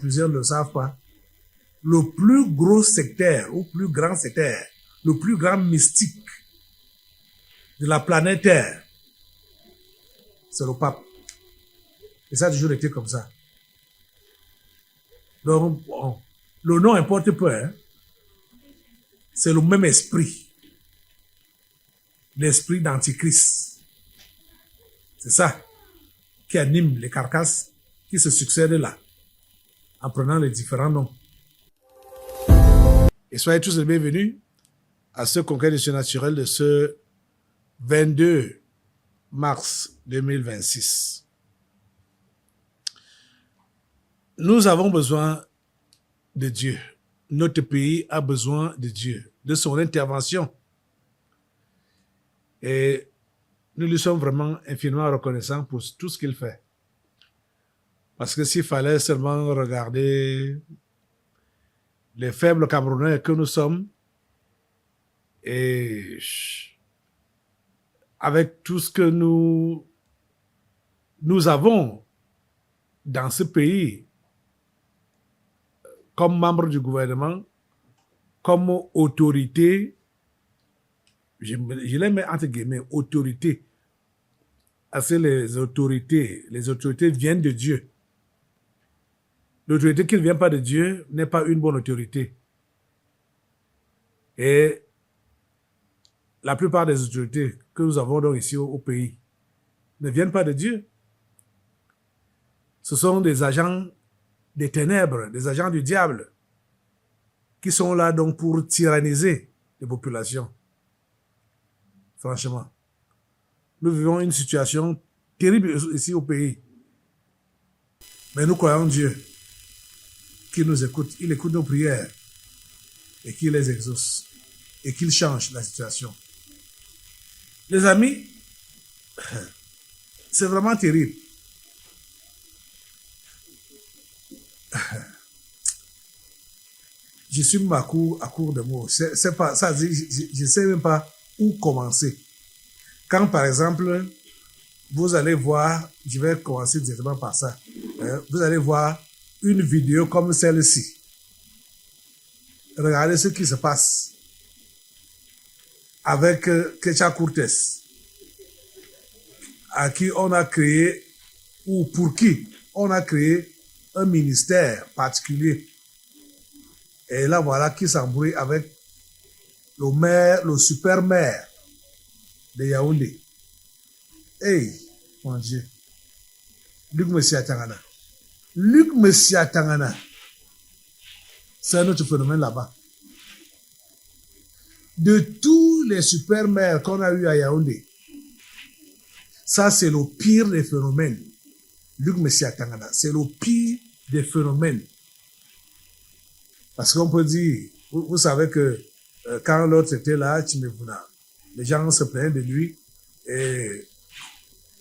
plusieurs ne le savent pas, le plus gros secteur, ou plus grand secteur, le plus grand mystique de la planète Terre, c'est le pape. Et ça a toujours été comme ça. Donc, bon, le nom importe peu, hein. C'est le même esprit. L'esprit d'Antichrist. C'est ça qui anime les carcasses qui se succèdent là, en prenant les différents noms. Et soyez tous les bienvenus à ce congrès naturel de ce 22 mars 2026. Nous avons besoin de Dieu. Notre pays a besoin de Dieu, de son intervention. Et nous lui sommes vraiment infiniment reconnaissants pour tout ce qu'il fait. Parce que s'il fallait seulement regarder les faibles Camerounais que nous sommes, et avec tout ce que nous avons dans ce pays, comme membre du gouvernement, comme autorité, je les mets entre guillemets, autorité, parce que les autorités viennent de Dieu. L'autorité qui ne vient pas de Dieu n'est pas une bonne autorité. Et la plupart des autorités que nous avons donc ici au pays ne viennent pas de Dieu. Ce sont des agents des ténèbres, des agents du diable, qui sont là donc pour tyranniser les populations. Franchement. Nous vivons une situation terrible ici au pays. Mais nous croyons Dieu qui nous écoute. Il écoute nos prières et qu'il les exauce et qu'il change la situation. Les amis, c'est vraiment terrible. Je suis à court de mots. C'est pas ça. Je sais même pas où commencer. Quand par exemple, vous allez voir, je vais commencer directement par ça. Vous allez voir une vidéo comme celle-ci. Regardez ce qui se passe avec Kecha Courtes, à qui on a créé, ou pour qui on a créé un ministère particulier. Et là, voilà qui s'embrouille avec le maire, le super maire de Yaoundé. Hey, mon Dieu. Luc Messiatangana. Luc Messiatangana. C'est un autre phénomène là-bas. De tous les super maires qu'on a eu à Yaoundé, ça c'est le pire des phénomènes. Luc Messiatangana, c'est le pire des phénomènes. Parce qu'on peut dire, vous savez que quand l'autre était là, Tchimefuna, les gens se plaignaient de lui et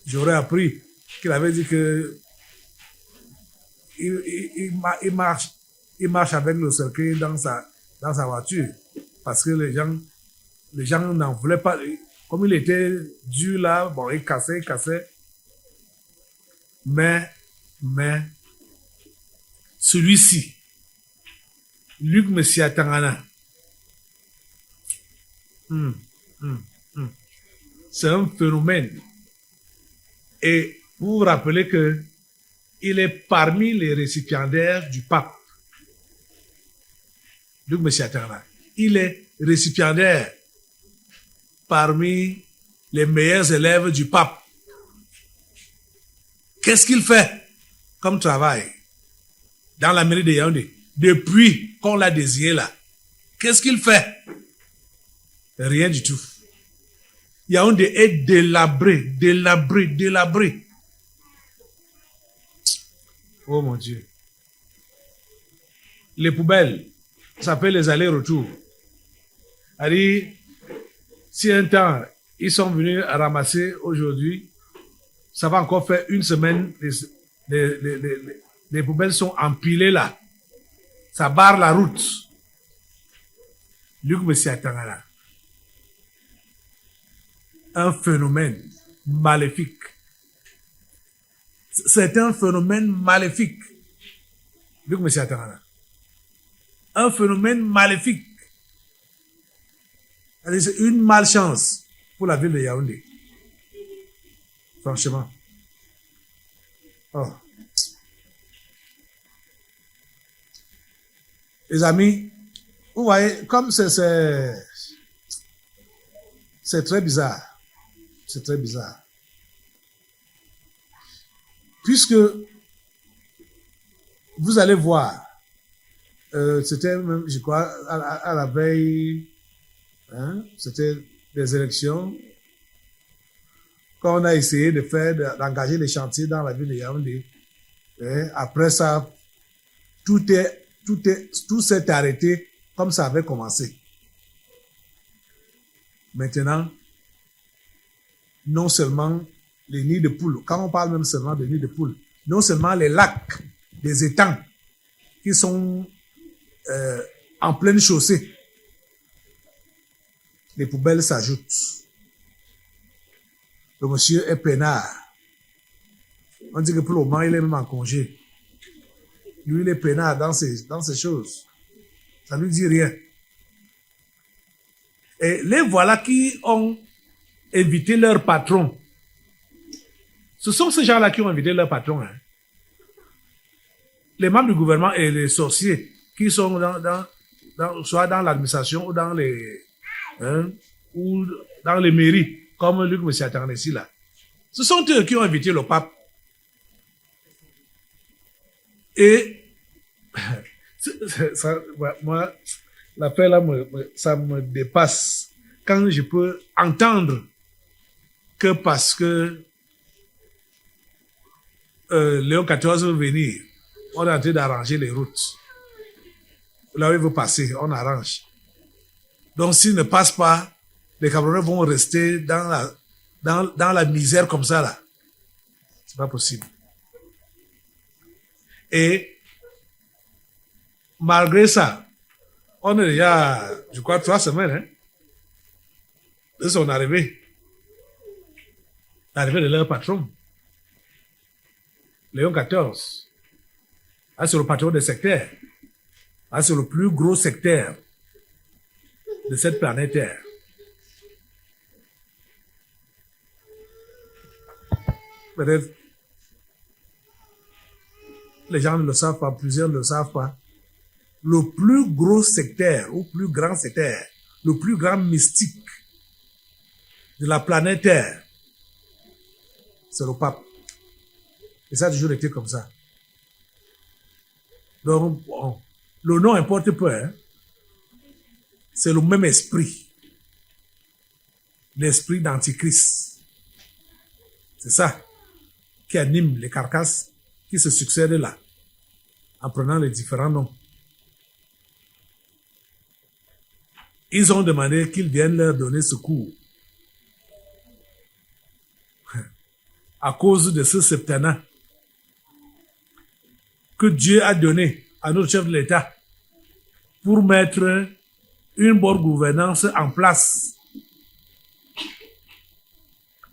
j'aurais appris qu'il avait dit que il marche avec le cercueil dans sa voiture parce que les gens n'en voulaient pas. Comme il était dur là, bon, il cassait. Mais celui-ci, Luc Messiatangana, c'est un phénomène. Et vous vous rappelez que il est parmi les récipiendaires du pape. Luc Messiatangana, il est récipiendaire parmi les meilleurs élèves du pape. Qu'est-ce qu'il fait comme travail dans la mairie de Yaoundé depuis qu'on l'a désigné là? Qu'est-ce qu'il fait? Rien du tout. Yaoundé est délabré. Oh mon Dieu. Les poubelles, ça fait les allers-retours. Allez, si un temps, ils sont venus à ramasser aujourd'hui, ça va encore faire une semaine, les poubelles sont empilées là. Ça barre la route. Luc Messiatangana. Un phénomène maléfique. C'est un phénomène maléfique. Luc Messiatana. Un phénomène maléfique. C'est une malchance pour la ville de Yaoundé. Franchement. Oh. Les amis, vous voyez, comme c'est très bizarre. C'est très bizarre. Puisque vous allez voir, c'était même, je crois, à la veille, hein, c'était des élections, quand on a essayé d'engager les chantiers dans la ville de Yaoundé. Après ça, tout s'est arrêté comme ça avait commencé. Maintenant, non seulement les nids de poules, quand on parle même seulement de nids de poules, non seulement les lacs, des étangs qui sont en pleine chaussée, les poubelles s'ajoutent. Le monsieur est peinard. On dit que pour le moment, il est même en congé. Lui, il est peinard dans ces choses. Ça ne lui dit rien. Et les voilà qui ont invité leur patron. Ce sont ces gens-là qui ont invité leur patron. Hein. Les membres du gouvernement et les sorciers qui sont soit dans l'administration ou dans les mairies, comme Luc Messiatana ici là. Ce sont eux qui ont invité le pape. Et moi, l'affaire là, ça me dépasse quand je peux entendre que parce que Léon XIV veut venir, on est en train d'arranger les routes. Là où il veut passer, on arrange. Donc s'il ne passe pas, les Camerounais vont rester dans la misère comme ça là. C'est pas possible. Et malgré ça, on est déjà, je crois, 3 semaines, hein, de son arrivée. L'arrivée de leur patron, Léon XIV. C'est le patron des sectaires. C'est le plus gros sectaire de cette planète Terre. Peut-être les gens ne le savent pas, plusieurs ne le savent pas. Le plus gros sectaire, ou plus grand sectaire, le plus grand mystique de la planète Terre, c'est le pape. Et ça a toujours été comme ça. Donc, bon, le nom importe peu, hein. C'est le même esprit. L'esprit d'Antichrist. C'est ça qui anime les carcasses qui se succèdent là, en prenant les différents noms. Ils ont demandé qu'ils viennent leur donner secours. À cause de ce septennat que Dieu a donné à notre chef de l'État pour mettre une bonne gouvernance en place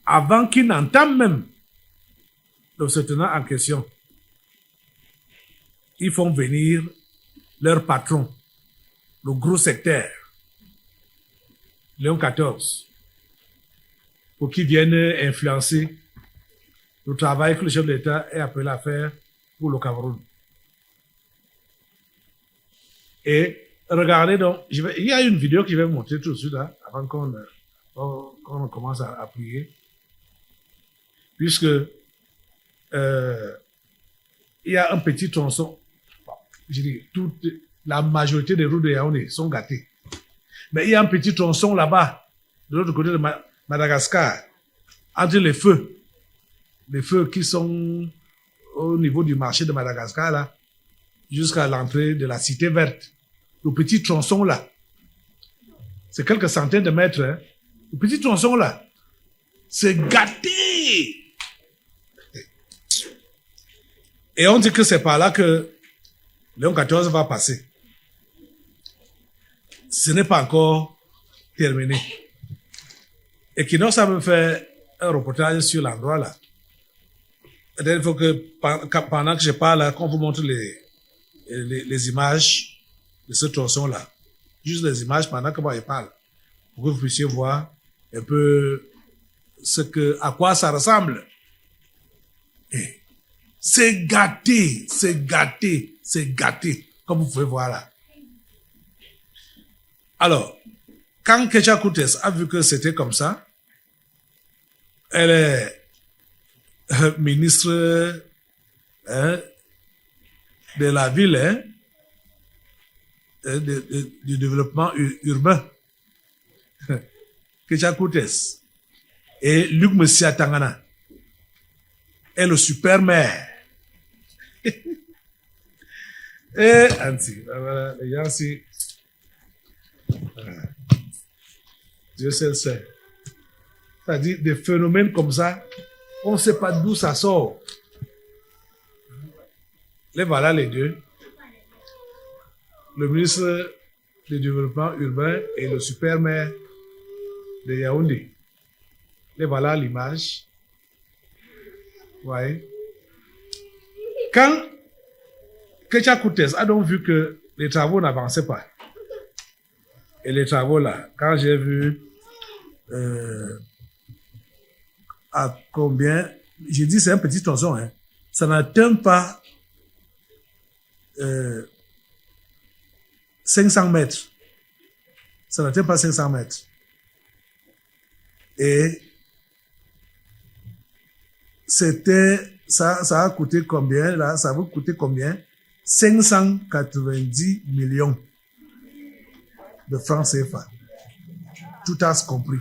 avant qu'il n'entame même le septennat en question. Ils font venir leur patron, le gros sectaire, Léon XIV, pour qu'il vienne influencer le travail que le chef de l'État est appelé à faire pour le Cameroun. Et regardez donc, il y a une vidéo que je vais vous montrer tout de suite, hein, avant qu'on commence à prier. Puisque il y a un petit tronçon, je dis, la majorité des routes de Yaoundé sont gâtées. Mais il y a un petit tronçon là-bas, de l'autre côté de Madagascar, entre les feux qui sont au niveau du marché de Madagascar, là, jusqu'à l'entrée de la cité verte. Le petit tronçon là, c'est quelques centaines de mètres. Hein. Le petit tronçon là, c'est gâté. Et on dit que c'est par là que Léon XIV va passer. Ce n'est pas encore terminé. Et qui n'ont ça me fait un reportage sur l'endroit là. Il faut que pendant que je parle, qu'on vous montre les images de ce tronçon-là. Juste les images pendant que moi je parle. Pour que vous puissiez voir un peu à quoi ça ressemble. Et c'est gâté, c'est gâté, c'est gâté, comme vous pouvez voir là. Alors, quand Ketia Koutes a vu que c'était comme ça, elle est ministre de la ville, du développement urbain. Ketia Koutes et Luc Messia Tangana est le super maire. Et Anti, voilà, les gens ici, Dieu seul sait. C'est-à-dire des phénomènes comme ça, on ne sait pas d'où ça sort. Les voilà les deux. Le ministre du développement urbain et le super maire de Yaoundé. Les voilà l'image. Vous voyez. Quand Ketia Koutes a donc vu que les travaux n'avançaient pas, et les travaux là, quand j'ai vu à combien, j'ai dit c'est un petit tronçon, hein, ça n'atteint pas 500 mètres. Ça n'atteint pas 500 mètres. Et ça a coûté combien, là? Ça va coûter combien? 590 millions de francs CFA. Tout as compris.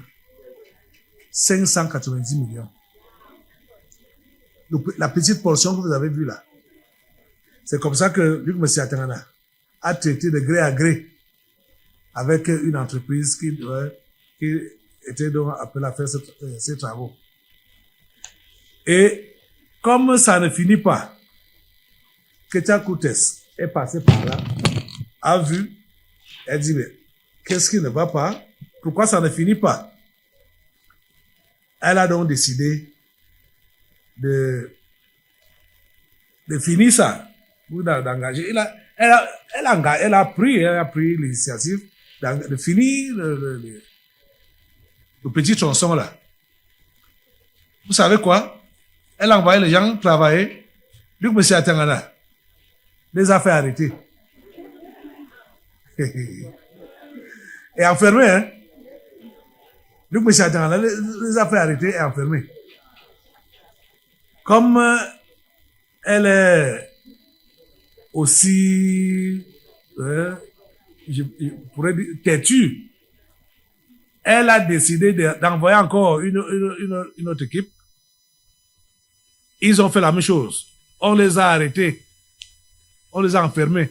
590 millions. Donc, la petite portion que vous avez vue là. C'est comme ça que Luc Messia Tangana a traité de gré à gré avec une entreprise qui était donc appelée à faire ces travaux. Et comme ça ne finit pas, Ketia Koutes est passé par là, a vu, elle dit, mais qu'est-ce qui ne va pas? Pourquoi ça ne finit pas? Elle a donc décidé de finir ça, d'engager. Elle a pris l'initiative de finir le petit tronçon là. Vous savez quoi? Elle a envoyé les gens travailler. Luc Messia Tangana les a fait arrêter. Et enfermé, hein? Luc Messia Tangana les a fait arrêter et enfermé. Comme elle est aussi, je pourrais dire, têtue, elle a décidé d'envoyer encore une autre équipe. Ils ont fait la même chose. On les a arrêtés. On les a enfermés.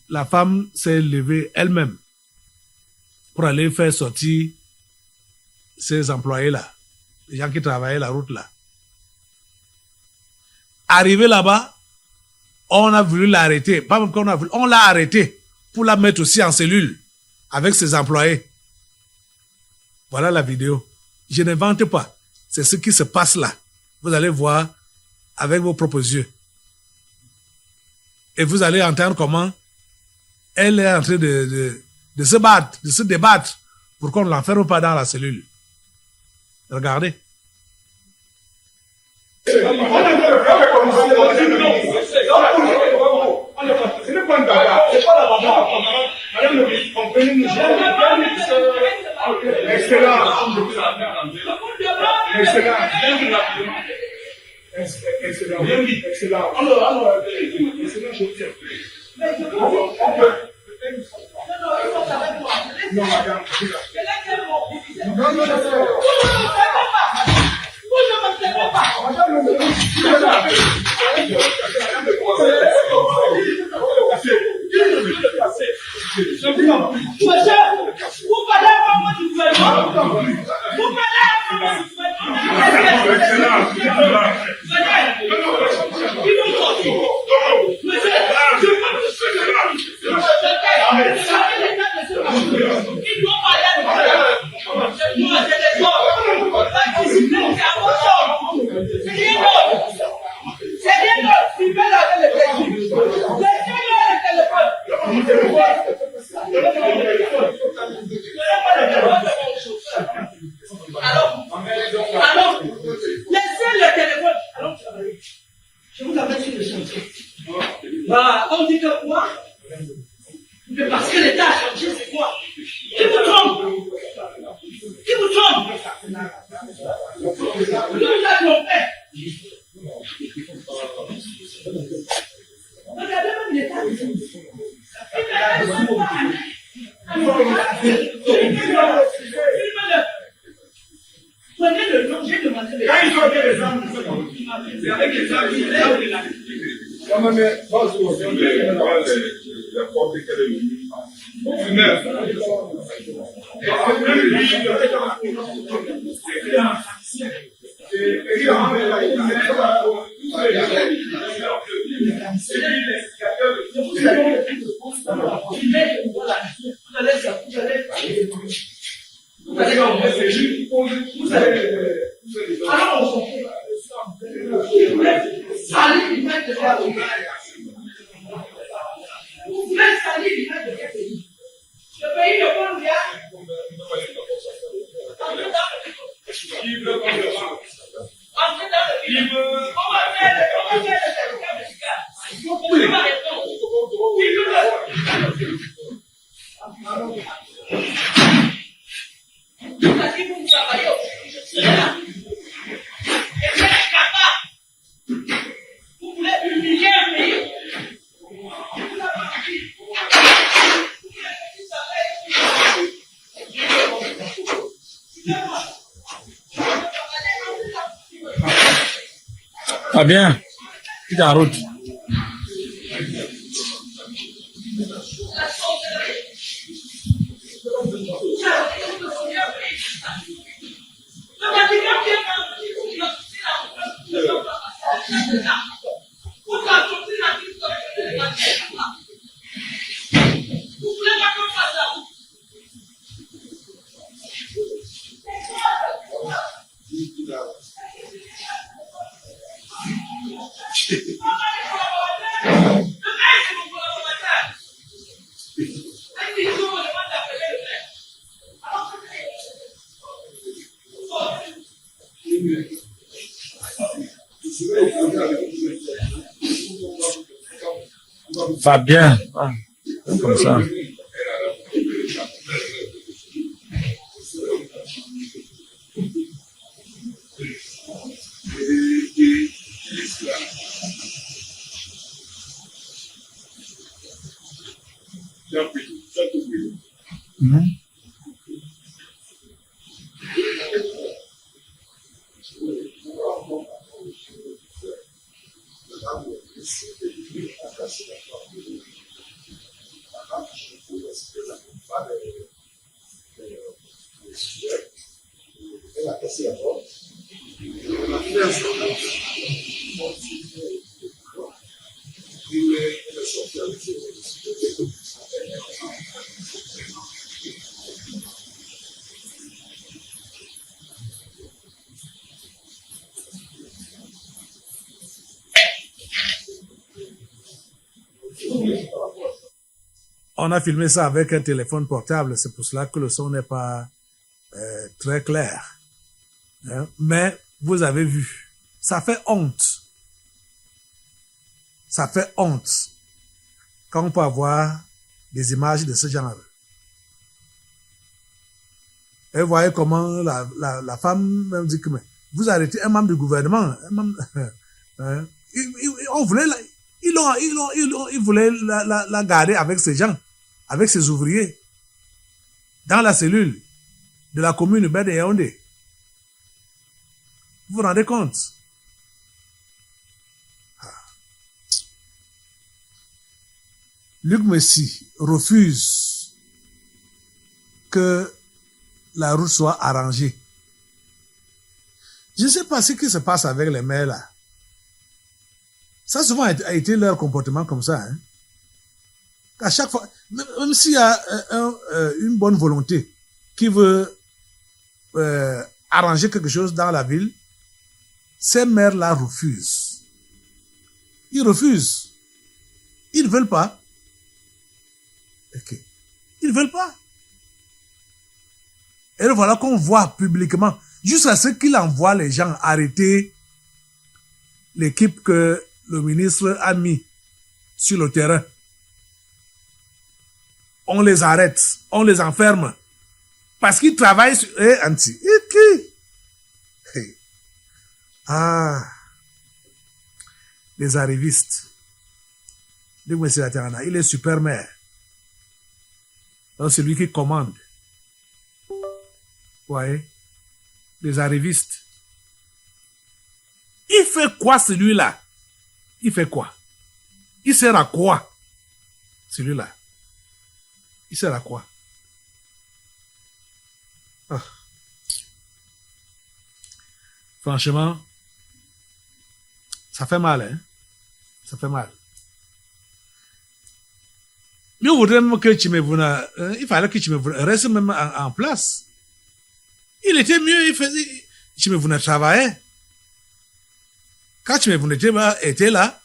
La femme s'est levée elle-même pour aller faire sortir ces employés-là, les gens qui travaillaient la route là. Arrivé là-bas, on a voulu l'arrêter. Pas même qu'on a voulu, on l'a arrêté pour la mettre aussi en cellule avec ses employés. Voilà la vidéo. Je n'invente pas. C'est ce qui se passe là. Vous allez voir avec vos propres yeux. Et vous allez entendre comment elle est en train de se battre, de se débattre pour qu'on ne l'enferme pas dans la cellule. Regardez. Excellent. Non, madame. Il doit Alors, laissez le téléphone. Alors, je vous appelle sur le chantier. Bah, on dit que moi, mais parce que l'État a changé, c'est quoi? Qui vous trompe? Qui vous trompe? Qui vous a trompé? Regardez même l'État. Prenez le nom, j'ai demandé le nom. Quand ils ont fait les armes, c'est avec les armes qu'il est où il a. Ah bien, tu es en route. Va bien. Ah, comme ça. On a filmé ça avec un téléphone portable, c'est pour cela que le son n'est pas très clair. Hein? Mais vous avez vu, ça fait honte. Ça fait honte quand on peut avoir des images de ce genre. Et vous voyez comment la femme même dit que mais, vous arrêtez un membre du gouvernement. Un membre, hein? On voulait ils voulaient la garder avec ces gens, avec ces ouvriers, dans la cellule de la commune urbaine de Yaoundé. Vous vous rendez compte? Luc Messi refuse que la route soit arrangée. Je ne sais pas ce qui se passe avec les maires là. Ça souvent a été leur comportement comme ça. Hein. À chaque fois, même s'il y a une bonne volonté qui veut arranger quelque chose dans la ville, ces maires là refusent. Ils refusent. Ils ne veulent pas. Ok. Ils ne veulent pas. Et voilà qu'on voit publiquement, jusqu'à ce qu'il envoie les gens arrêter l'équipe que le ministre a mis sur le terrain. On les arrête, on les enferme. Parce qu'ils travaillent sur... anti. Ah. Les arrivistes. Il est super maire. Donc c'est lui qui commande. Vous voyez? Les arrivistes. Il fait quoi celui-là? Il fait quoi? Il sert à quoi? Celui-là. Il sert à quoi? Ah. Franchement, ça fait mal, hein? Ça fait mal. Mieux vaudrait même que Tchimevuna, il fallait que Tchimevuna reste même en place. Il était mieux, il faisait, Tchimevuna travaillait. Quand Tchimevuna était là,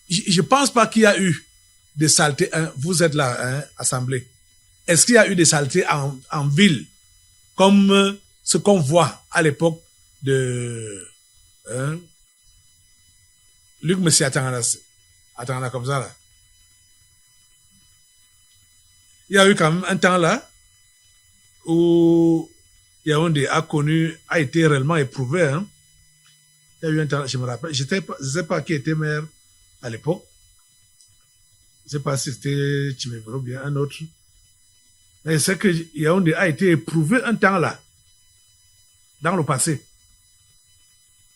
je pense pas qu'il y a eu des saletés. Vous êtes là, hein, assemblée. Est-ce qu'il y a eu des saletés en ville, comme ce qu'on voit à l'époque de Luc Messi attendant comme ça là. Il y a eu quand même un temps là où Yaoundé a été réellement éprouvé. Hein. Il y a eu un temps, je me rappelle, je sais pas qui était maire à l'époque. Je sais pas si c'était Tchimevro ou bien un autre. Mais c'est que Yaoundé a été éprouvé un temps là, dans le passé,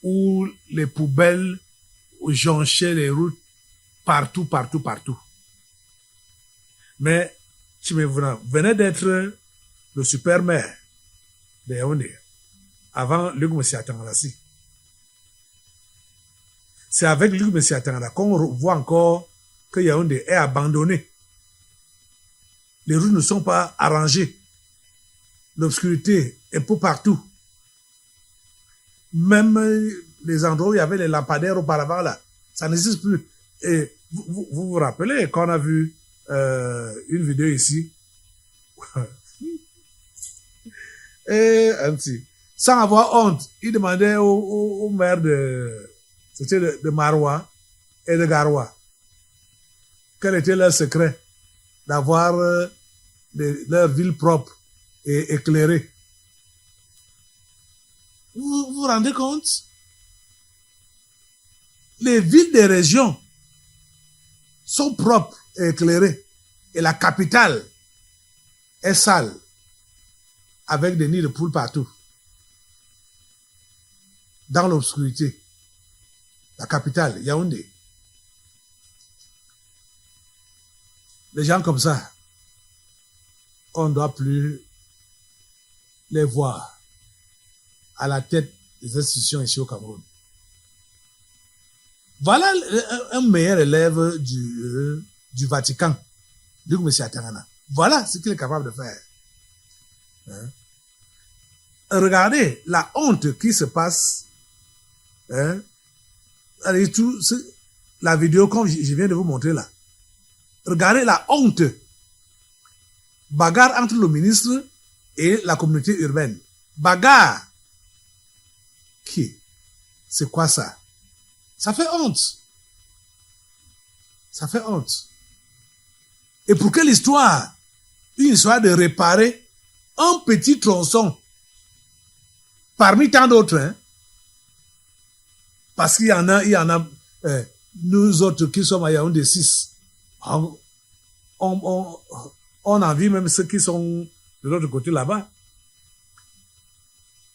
où les poubelles jonchaient les routes partout. Mais Tchimevro venait d'être le super maire de Yaoundé avant Luc Messi Atangassi. C'est avec Luc Messi Atangana qu'on voit encore que Yaoundé est abandonné. Les routes ne sont pas arrangées. L'obscurité est un peu partout. Même les endroits où il y avait les lampadaires auparavant, là, ça n'existe plus. Et vous rappelez qu'on a vu une vidéo ici. Et sans avoir honte, il demandait au maire c'était de Maroua et de Garoua quel était leur secret d'avoir leur ville propre et éclairée. Vous vous rendez compte? Les villes des régions sont propres et éclairées. Et la capitale est sale, avec des nids de poules partout. Dans l'obscurité. La capitale, Yaoundé. Les gens comme ça, on ne doit plus les voir à la tête des institutions ici au Cameroun. Voilà un meilleur élève du Vatican, Luc Messi Atangana. Voilà ce qu'il est capable de faire. Hein? Regardez la honte qui se passe. Hein? Allez, la vidéo comme je viens de vous montrer là. Regardez la honte. Bagarre entre le ministre et la communauté urbaine. Bagarre. Qui? C'est quoi ça? Ça fait honte. Ça fait honte. Et pour quelle histoire? Une histoire de réparer un petit tronçon parmi tant d'autres, hein? Parce qu'il y en a, nous autres qui sommes à Yaoundé 6, on en vit même ceux qui sont de l'autre côté là-bas.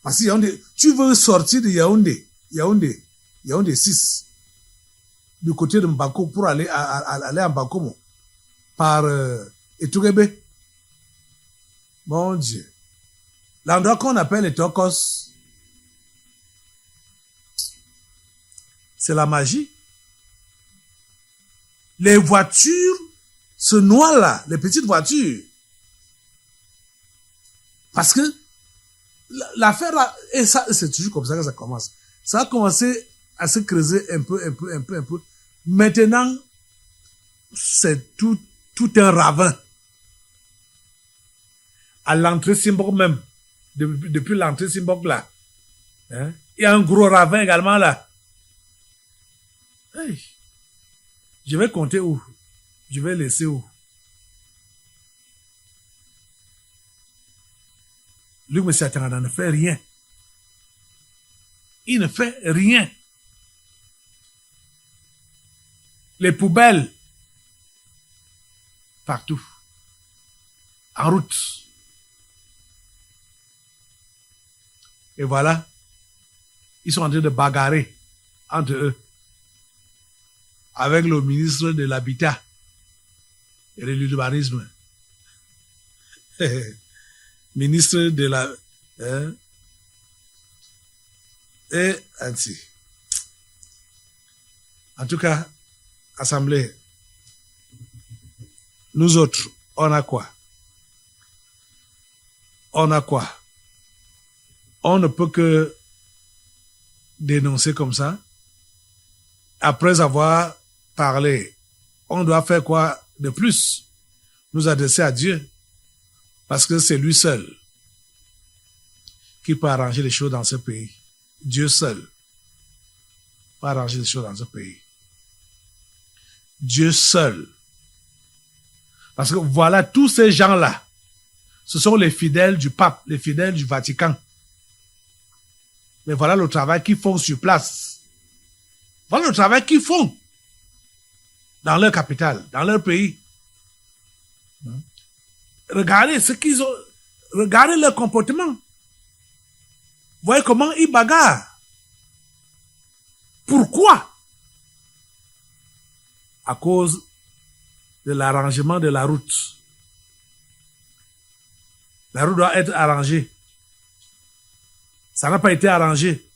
Parce que Yaoundé, tu veux sortir de Yaoundé 6, du côté de Mbako pour aller à Mbakomo, par Etourébé. Mon Dieu. L'endroit qu'on appelle les Tokos, c'est la magie. Les voitures se noient là, les petites voitures. Parce que l'affaire là, et ça, c'est toujours comme ça que ça commence. Ça a commencé à se creuser un peu. Maintenant, c'est tout un ravin. À l'entrée Simbok même, depuis l'entrée Simbok là, hein, il y a un gros ravin également là. Hey, je vais compter où? Je vais laisser où? Lui, M. Atangana ne fait rien. Il ne fait rien. Les poubelles, partout, en route. Et voilà, ils sont en train de bagarrer entre eux avec le ministre de l'Habitat et de l'urbanisme. Ministre de la... et ainsi. En tout cas, Assemblée, nous autres, on a quoi? On a quoi? On ne peut que dénoncer comme ça. Après avoir parlé, on doit faire quoi de plus? Nous adresser à Dieu. Parce que c'est lui seul qui peut arranger les choses dans ce pays. Dieu seul peut arranger les choses dans ce pays. Dieu seul. Parce que voilà, tous ces gens-là, ce sont les fidèles du pape, les fidèles du Vatican. Mais voilà le travail qu'ils font sur place. Voilà le travail qu'ils font dans leur capitale, dans leur pays. Regardez ce qu'ils ont, regardez leur comportement. Voyez comment ils bagarrent. Pourquoi? À cause de l'arrangement de la route. La route doit être arrangée. Ça n'a pas été arrangé.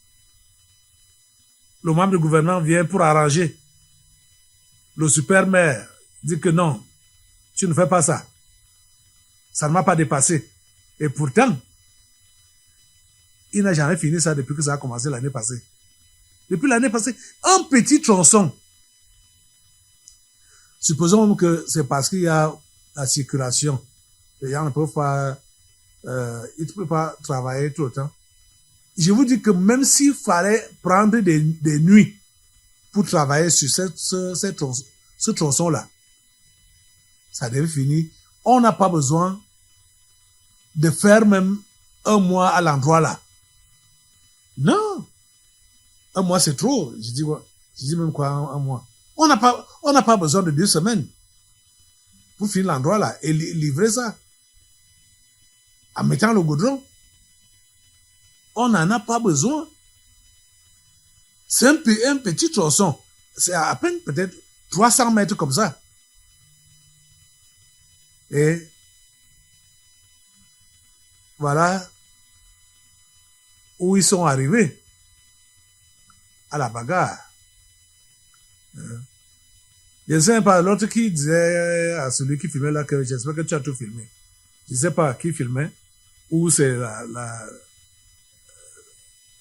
Le membre du gouvernement vient pour arranger. Le super-maire dit que non, tu ne fais pas ça. Ça ne m'a pas dépassé. Et pourtant, il n'a jamais fini ça depuis que ça a commencé l'année passée. Depuis l'année passée, un petit tronçon. Supposons que c'est parce qu'il y a la circulation. Les gens ne peuvent pas, ils ne peuvent pas travailler tout le temps. Je vous dis que même s'il fallait prendre des nuits pour travailler sur ce tronçon-là, ça devait finir. On n'a pas besoin de faire même un mois à l'endroit là. Non. Un mois c'est trop. Je dis même quoi, un mois. On n'a pas besoin de 2 semaines pour finir l'endroit là et livrer ça. En mettant le goudron. On n'en a pas besoin. C'est un petit tronçon. C'est à peine peut-être 300 mètres comme ça. Et voilà où ils sont arrivés à la bagarre. Je ne sais pas, l'autre qui disait à celui qui filmait là que j'espère que tu as tout filmé. Je ne sais pas qui filmait, ou c'est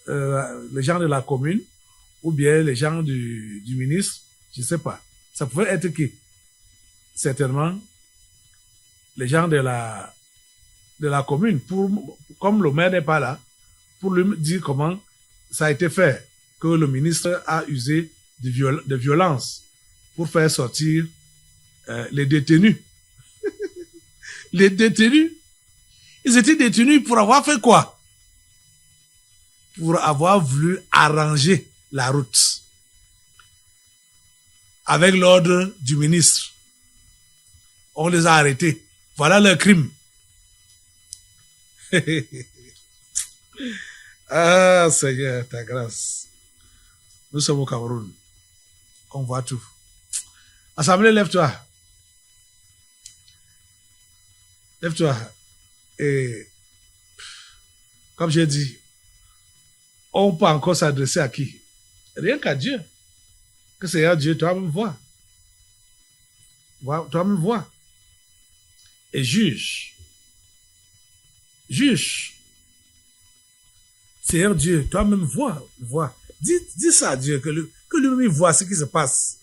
les gens de la commune, ou bien les gens du ministre, je ne sais pas. Ça pouvait être qui? Certainement les gens de la commune, comme le maire n'est pas là, pour lui dire comment ça a été fait, que le ministre a usé de violence pour faire sortir les détenus. Les détenus, ils étaient détenus pour avoir fait quoi? Pour avoir voulu arranger la route avec l'ordre du ministre. On les a arrêtés. Voilà leur crime. Ah, Seigneur, ta grâce. Nous sommes au Cameroun. On voit tout. Assemblée, lève-toi. Lève-toi. Et, comme j'ai dit, on peut encore s'adresser à qui? Rien qu'à Dieu. Que Seigneur Dieu, toi-même vois. Toi-même vois. Et juge. Juge. Seigneur Dieu, toi-même vois. Dis ça à Dieu, que lui-même voit ce qui se passe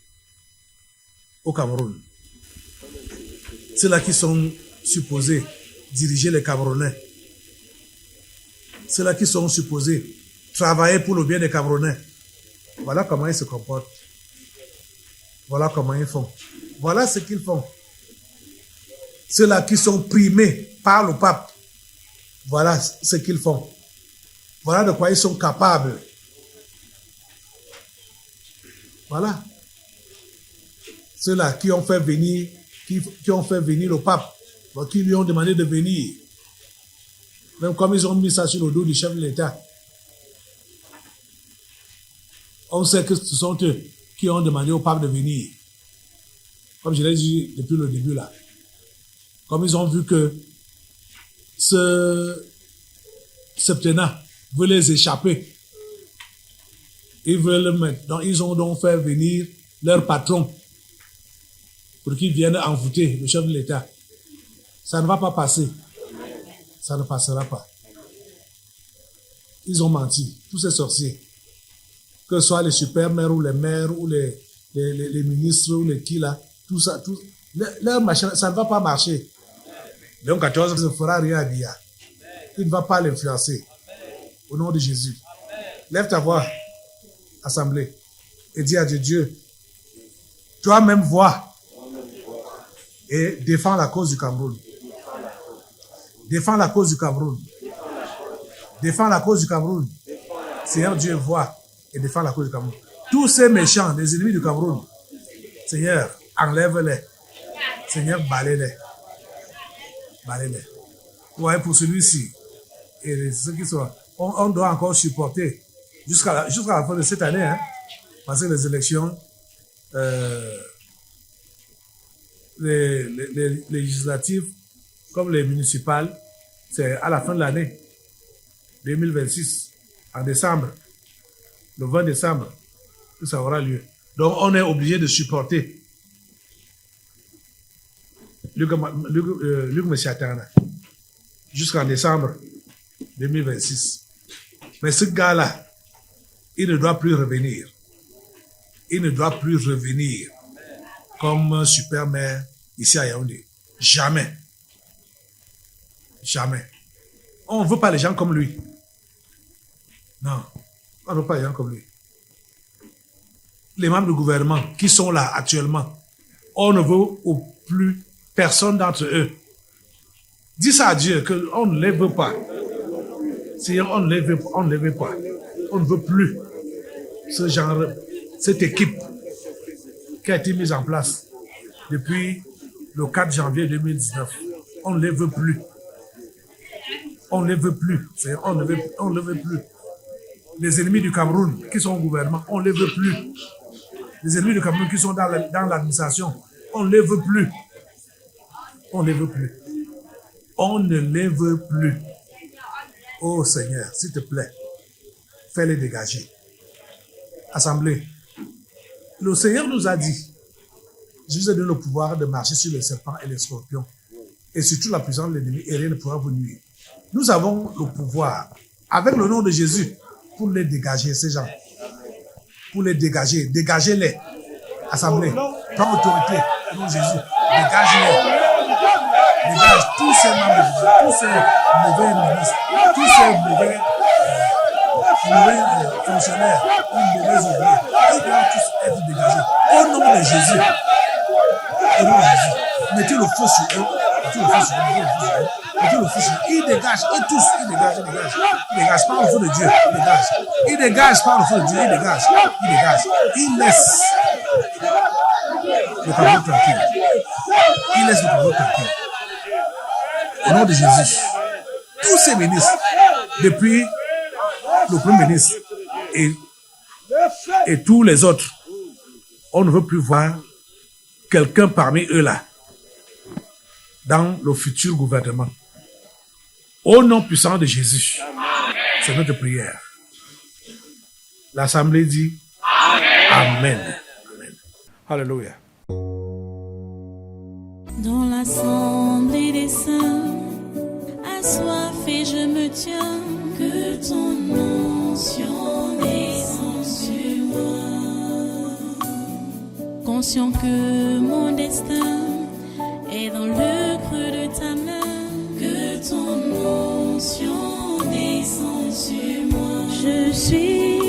au Cameroun. ceux-là qui sont supposés diriger les Camerounais, ceux-là qui sont supposés travailler pour le bien des Camerounais, voilà comment ils se comportent. Voilà comment ils font. Voilà ce qu'ils font. Ceux-là qui sont primés par le pape, voilà ce qu'ils font. Voilà de quoi ils sont capables. Voilà. Ceux-là qui ont fait venir, qui ont fait venir le pape, qui lui ont demandé de venir. Même comme ils ont mis ça sur le dos du chef de l'État. On sait que ce sont eux qui ont demandé au pape de venir. Comme je l'ai dit depuis le début là. Comme ils ont vu que ce septennat veut les échapper. Ils veulent le mettre. Donc ils ont donc fait venir leur patron pour qu'ils viennent envoûter le chef de l'État. Ça ne va pas passer. Ça ne passera pas. Ils ont menti. Tous ces sorciers. Que ce soit les super-maires ou les maires ou les ministres ou les qui là. Tout ça, leur machin, ça ne va pas marcher. Léon 14 ne fera rien à Biya. Il ne va pas l'influencer. Au nom de Jésus. Lève ta voix, assemblée, et dis à Dieu, toi-même vois et défends la cause du Cameroun. Défends la cause du Cameroun. Défends la cause du Cameroun. Seigneur Dieu, vois et défends la cause du Cameroun. Tous ces méchants, les ennemis du Cameroun, Seigneur, enlève-les. Seigneur, balaye-les. Balaye-les. Ouais, pour celui-ci, et ceux qui sont, on doit encore supporter jusqu'à la fin de cette année, hein, parce que les élections, les législatives, comme les municipales, c'est à la fin de l'année 2026, en décembre, le 20 décembre, que ça aura lieu. Donc, on est obligé de supporter Luc Messiatana jusqu'en décembre 2026. Mais ce gars-là, il ne doit plus revenir. Il ne doit plus revenir comme super-maire ici à Yaoundé. Jamais. Jamais. On ne veut pas les gens comme lui. Non. On ne veut pas les gens comme lui. Les membres du gouvernement qui sont là actuellement, on ne veut plus personne d'entre eux. Dis ça à Dieu qu'on ne les veut pas. Seigneur, on ne les veut pas. On ne veut plus ce genre, cette équipe qui a été mise en place depuis le 4 janvier 2019. On ne les veut plus. On ne les veut plus. Seigneur, on ne les veut plus. Les ennemis du Cameroun qui sont au gouvernement, on ne les veut plus. Les ennemis du Cameroun qui sont dans l'administration, on ne les veut plus. On ne les veut plus. On ne les veut plus. Oh Seigneur, s'il te plaît, fais-les dégager. Assemblée, le Seigneur nous a dit, je vous ai donné le pouvoir de marcher sur les serpents et les scorpions, et surtout la puissance de l'ennemi, et rien ne pourra vous nuire. Nous avons le pouvoir, avec le nom de Jésus, pour les dégager, ces gens. Pour les dégager, dégagez-les. Assemblée, prends autorité, au nom de Jésus, dégage-les. Dégage tous ces membres, tous ces mauvais ministres, tous ces mauvais fonctionnaires, mauvais ouvriers, ils doivent tous être dégagés. Au nom de Jésus. Au nom de Jésus. Mettez le feu sur eux. Mettez le feu sur eux. Mettez le feu sur eux. Ils dégagent. Eux tous, ils dégagent. Ils dégagent par le feu de Dieu. Ils dégagent. Ils dégagent par le feu de Dieu. Ils dégagent. Ils dégagent. Ils laissent le Cameroun tranquille. Ils laissent le Cameroun tranquille. Au nom de Jésus, tous ces ministres, depuis le Premier ministre et tous les autres, on ne veut plus voir quelqu'un parmi eux là, dans le futur gouvernement. Au nom puissant de Jésus, c'est notre prière. L'Assemblée dit Amen. Amen. Alléluia. Dans l'assemblée des saints, assoiffé je me tiens, que ton onction descende sur moi. Conscient que mon destin est dans le creux de ta main. Que ton onction descende sur moi. Je suis